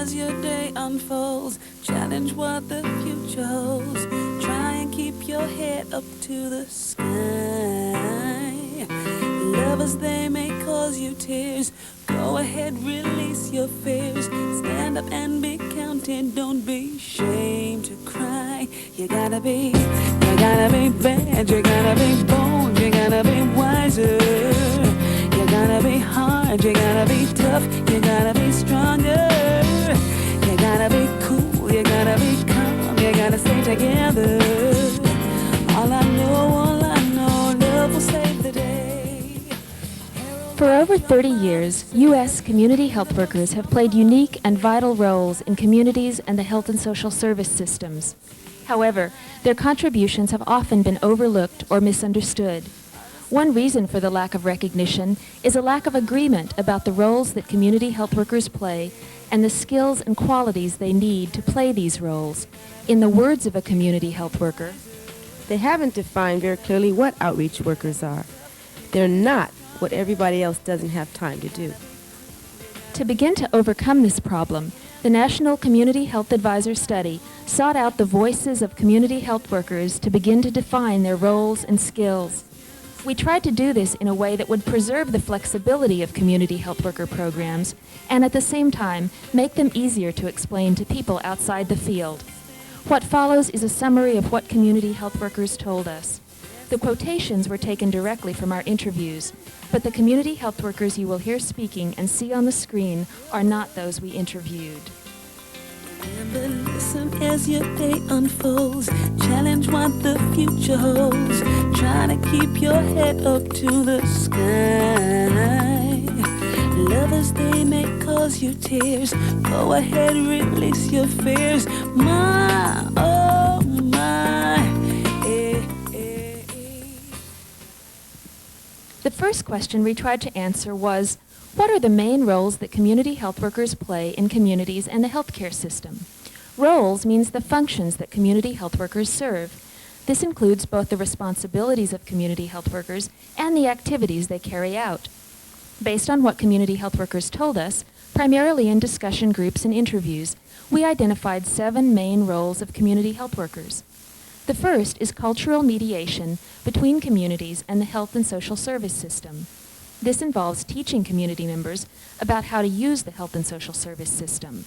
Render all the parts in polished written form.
as your day unfolds. Challenge what the future holds. Try and keep your head up to the sky. Lovers, they may cause you tears. Go ahead, release your fears. Stand up and be counted. Don't be ashamed to cry. You gotta be bad. You gotta be bold. You gotta be wiser. You gotta be hard. You gotta be tough. You gotta be stronger. You gotta be cool. You gotta be calm. You gotta stay together. All I know, love will save the day. For over 30 years, U.S. community health workers have played unique and vital roles in communities and the health and social service systems. However, their contributions have often been overlooked or misunderstood. One reason for the lack of recognition is a lack of agreement about the roles that community health workers play and the skills and qualities they need to play these roles. In the words of a community health worker, they haven't defined very clearly what outreach workers are. They're not what everybody else doesn't have time to do. To begin to overcome this problem, the National Community Health Advisor Study sought out the voices of community health workers to begin to define their roles and skills. We tried to do this in a way that would preserve the flexibility of community health worker programs and at the same time make them easier to explain to people outside the field. What follows is a summary of what community health workers told us. The quotations were taken directly from our interviews, but the community health workers you will hear speaking and see on the screen are not those we interviewed. Remember, listen as your day unfolds. Challenge what the future holds. Try to keep your head up to the sky. Lovers, they may cause you tears. Go ahead, release your fears. My, oh my. The first question we tried to answer was, what are the main roles that community health workers play in communities and the healthcare system? Roles means the functions that community health workers serve. This includes both the responsibilities of community health workers and the activities they carry out. Based on what community health workers told us, primarily in discussion groups and interviews, we identified 7 main roles of community health workers. The first is cultural mediation between communities and the health and social service system. This involves teaching community members about how to use the health and social service system.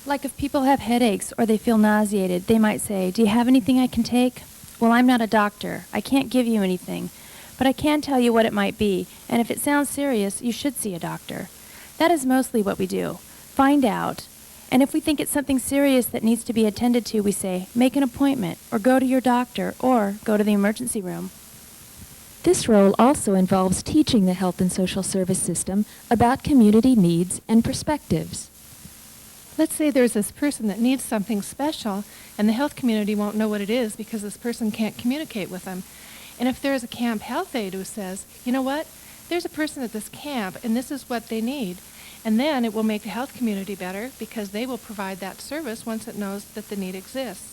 Like if people have headaches or they feel nauseated, they might say, "Do you have anything I can take?" "Well, I'm not a doctor. I can't give you anything, but I can tell you what it might be, and if it sounds serious, you should see a doctor." That is mostly what we do. Find out, and if we think it's something serious that needs to be attended to, we say, "Make an appointment," or "Go to your doctor," or "Go to the emergency room." This role also involves teaching the health and social service system about community needs and perspectives. Let's say there's this person that needs something special, and the health community won't know what it is because this person can't communicate with them. And if there's a camp health aide who says, "You know what? There's a person at this camp, and this is what they need," and then it will make the health community better because they will provide that service once it knows that the need exists.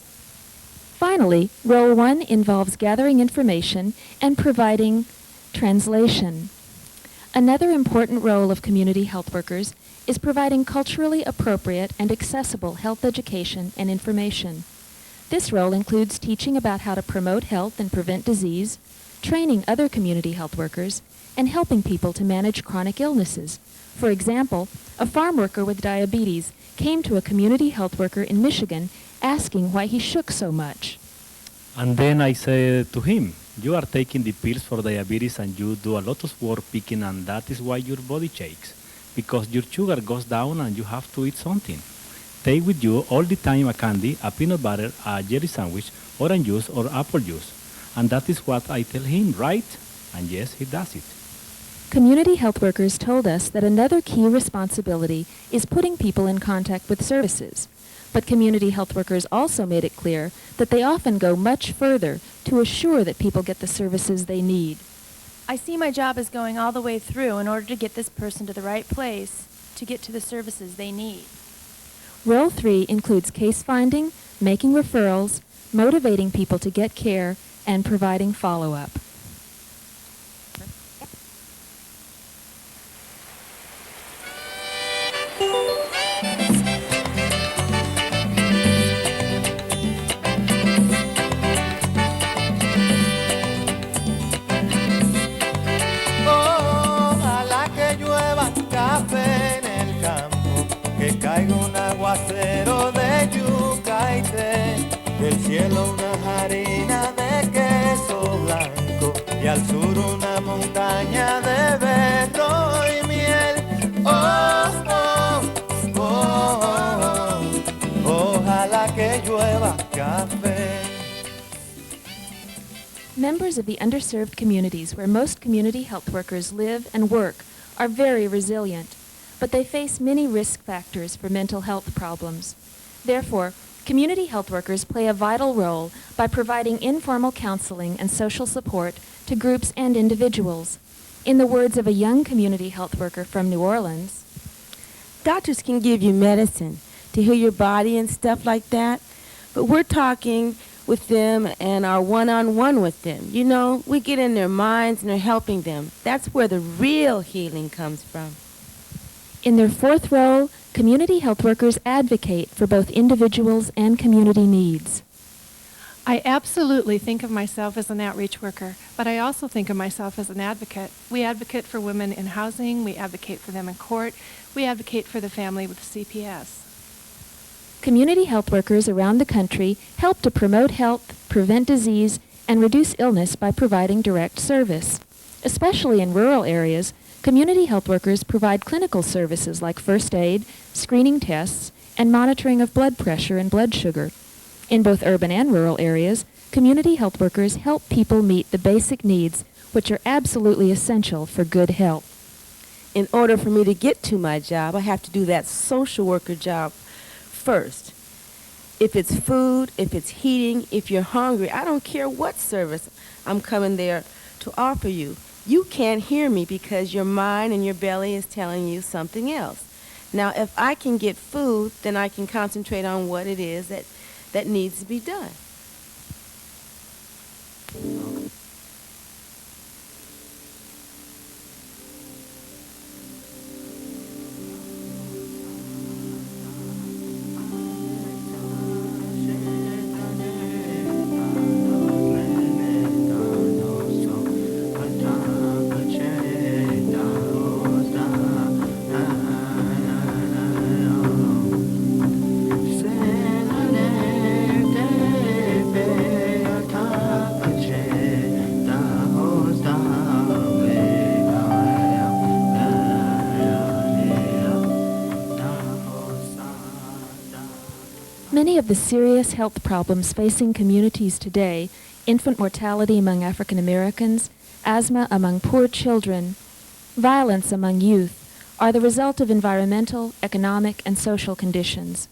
Finally, Role 1 involves gathering information and providing translation. Another important role of community health workers is providing culturally appropriate and accessible health education and information. This role includes teaching about how to promote health and prevent disease, training other community health workers, and helping people to manage chronic illnesses. For example, a farm worker with diabetes came to a community health worker in Michigan asking why he shook so much. And then I said to him, "You are taking the pills for diabetes and you do a lot of work picking, and that is why your body shakes, because your sugar goes down and you have to eat something. Take with you all the time a candy, a peanut butter, a jelly sandwich, orange juice or apple juice." And that is what I tell him, right? And yes, he does it. Community health workers told us that another key responsibility is putting people in contact with services. But community health workers also made it clear that they often go much further to assure that people get the services they need. I see my job as going all the way through in order to get this person to the right place to get to the services they need. Role 3 includes case finding, making referrals, motivating people to get care, and providing follow-up. Members of the underserved communities where most community health workers live and work are very resilient, but they face many risk factors for mental health problems. Therefore, community health workers play a vital role by providing informal counseling and social support to groups and individuals. In the words of a young community health worker from New Orleans, Doctors can give you medicine to heal your body and stuff like that, but we're talking with them and are one-on-one with them. You know, we get in their minds and are helping them. That's where the real healing comes from. in their fourth role, community health workers advocate for both individuals and community needs. I absolutely think of myself as an outreach worker, but I also think of myself as an advocate. We advocate for women in housing, we advocate for them in court, we advocate for the family with CPS. Community health workers around the country help to promote health, prevent disease, and reduce illness by providing direct service. Especially in rural areas, community health workers provide clinical services like first aid, screening tests, and monitoring of blood pressure and blood sugar. In both urban and rural areas, community health workers help people meet the basic needs which are absolutely essential for good health. In order for me to get to my job, I have to do that social worker job first. If it's food, if it's heating, if you're hungry, I don't care what service I'm coming there to offer you. You can't hear me because your mind and your belly is telling you something else. Now, if I can get food, then I can concentrate on what it is that needs to be done. Many of the serious health problems facing communities today, infant mortality among African Americans, asthma among poor children, violence among youth, are the result of environmental, economic, and social conditions.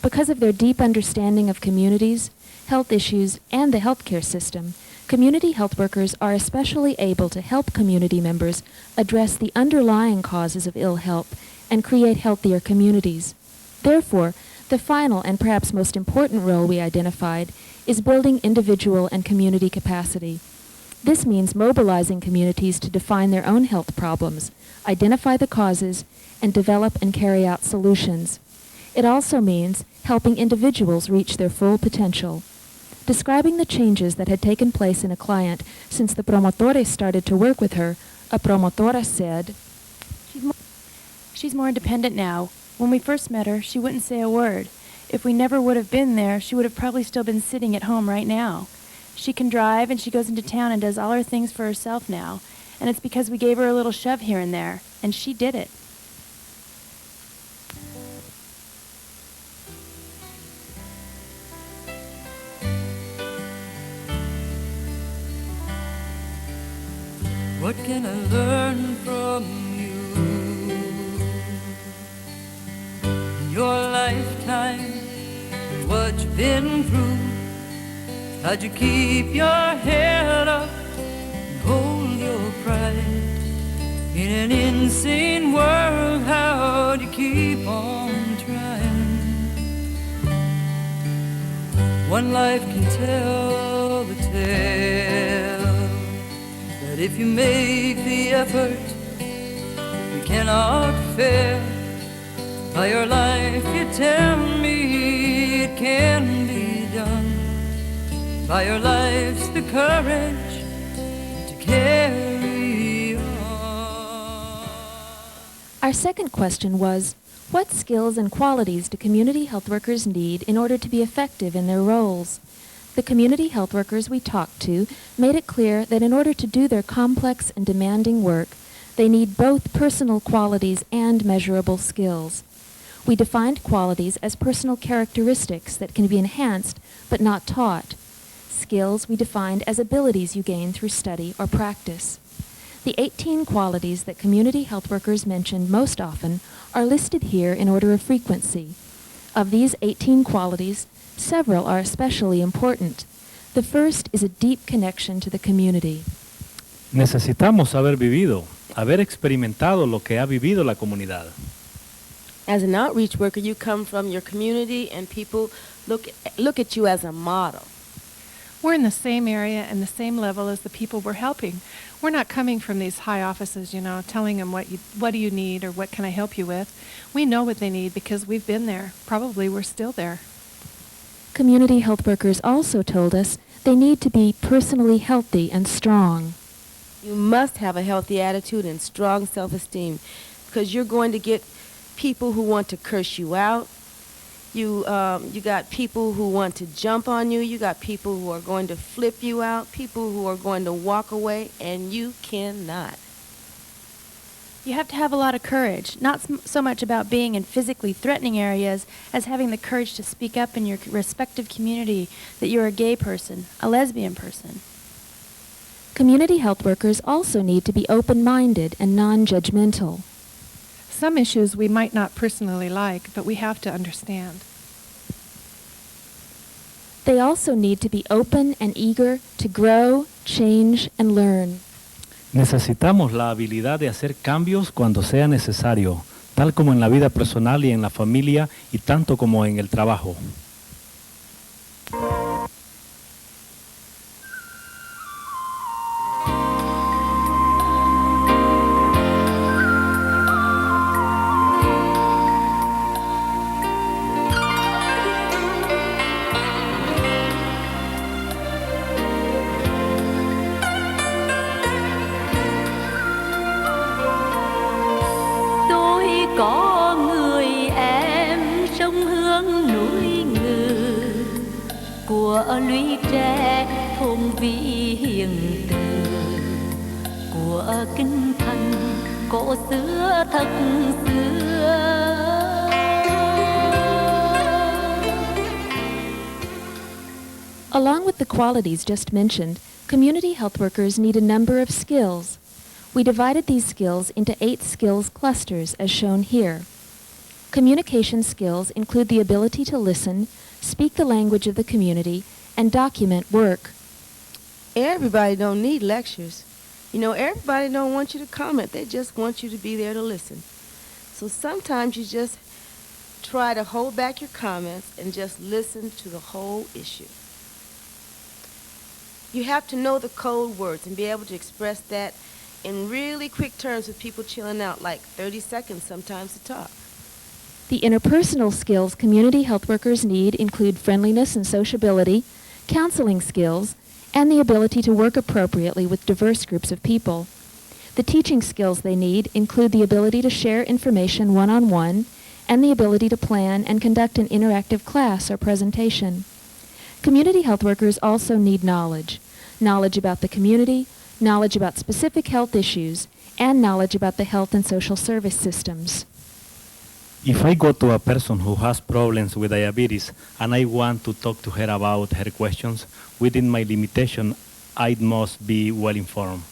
Because of their deep understanding of communities, health issues, and the healthcare system, community health workers are especially able to help community members address the underlying causes of ill health and create healthier communities. Therefore, the final and perhaps most important role we identified is building individual and community capacity. This means mobilizing communities to define their own health problems, identify the causes, and develop and carry out solutions. It also means helping individuals reach their full potential. Describing the changes that had taken place in a client since the promotores started to work with her, a promotora said, She's more independent now. When we first met her, she wouldn't say a word. If we never would have been there, she would have probably still been sitting at home right now. She can drive, and she goes into town and does all her things for herself now. And it's because we gave her a little shove here and there, and she did it. What can I learn from you? Your lifetime and what you've been through. How'd you keep your head up and hold your pride? In an insane world, how'd you keep on trying? One life can tell the tale, that if you make the effort, you cannot fail. By your life you tell me it can be done. By your life's the courage to carry on. Our second question was, what skills and qualities do community health workers need in order to be effective in their roles? The community health workers we talked to made it clear that in order to do their complex and demanding work, they need both personal qualities and measurable skills. We defined qualities as personal characteristics that can be enhanced but not taught. skills we defined as abilities you gain through study or practice. The 18 qualities that community health workers mention most often are listed here in order of frequency. Of these 18 qualities, several are especially important. The first is a deep connection to the community. Necesitamos haber vivido, haber experimentado lo que ha vivido la comunidad. As an outreach worker, you come from your community and people look at you as a model. We're in the same area and the same level as the people we're helping. We're not coming from these high offices, telling them what do you need or what can I help you with. We know what they need because we've been there. Probably we're still there. Community health workers also told us they need to be personally healthy and strong. You must have a healthy attitude and strong self-esteem because you're going to get people who want to curse you out. You got people who want to jump on you. You got people who are going to flip you out, people who are going to walk away, and you cannot. You have to have a lot of courage, not so much about being in physically threatening areas as having the courage to speak up in your respective community that you're a gay person, a lesbian person. Community health workers also need to be open-minded and non-judgmental. Some issues we might not personally like, but we have to understand. They also need to be open and eager to grow, change, and learn. Necesitamos la habilidad de hacer cambios cuando sea necesario, tal como en la vida personal y en la familia y tanto como en el trabajo. Có người em sông hương núi ngừ của lũy tre thôn vi hiền từ của kinh thành cổ xưa thật xưa. Along with the qualities just mentioned, community health workers need a number of skills. We divided these skills into 8 skills clusters as shown here. Communication skills include the ability to listen, speak the language of the community, and document work. Everybody don't need lectures. Everybody don't want you to comment. They just want you to be there to listen. So sometimes you just try to hold back your comments and just listen to the whole issue. You have to know the code words and be able to express that in really quick terms with people chilling out, like 30 seconds sometimes to talk. The interpersonal skills community health workers need include friendliness and sociability, counseling skills, and the ability to work appropriately with diverse groups of people. The teaching skills they need include the ability to share information one-on-one and the ability to plan and conduct an interactive class or presentation. Community health workers also need knowledge about the community, knowledge about specific health issues, and knowledge about the health and social service systems. If I go to a person who has problems with diabetes and I want to talk to her about her questions, within my limitation, I must be well informed.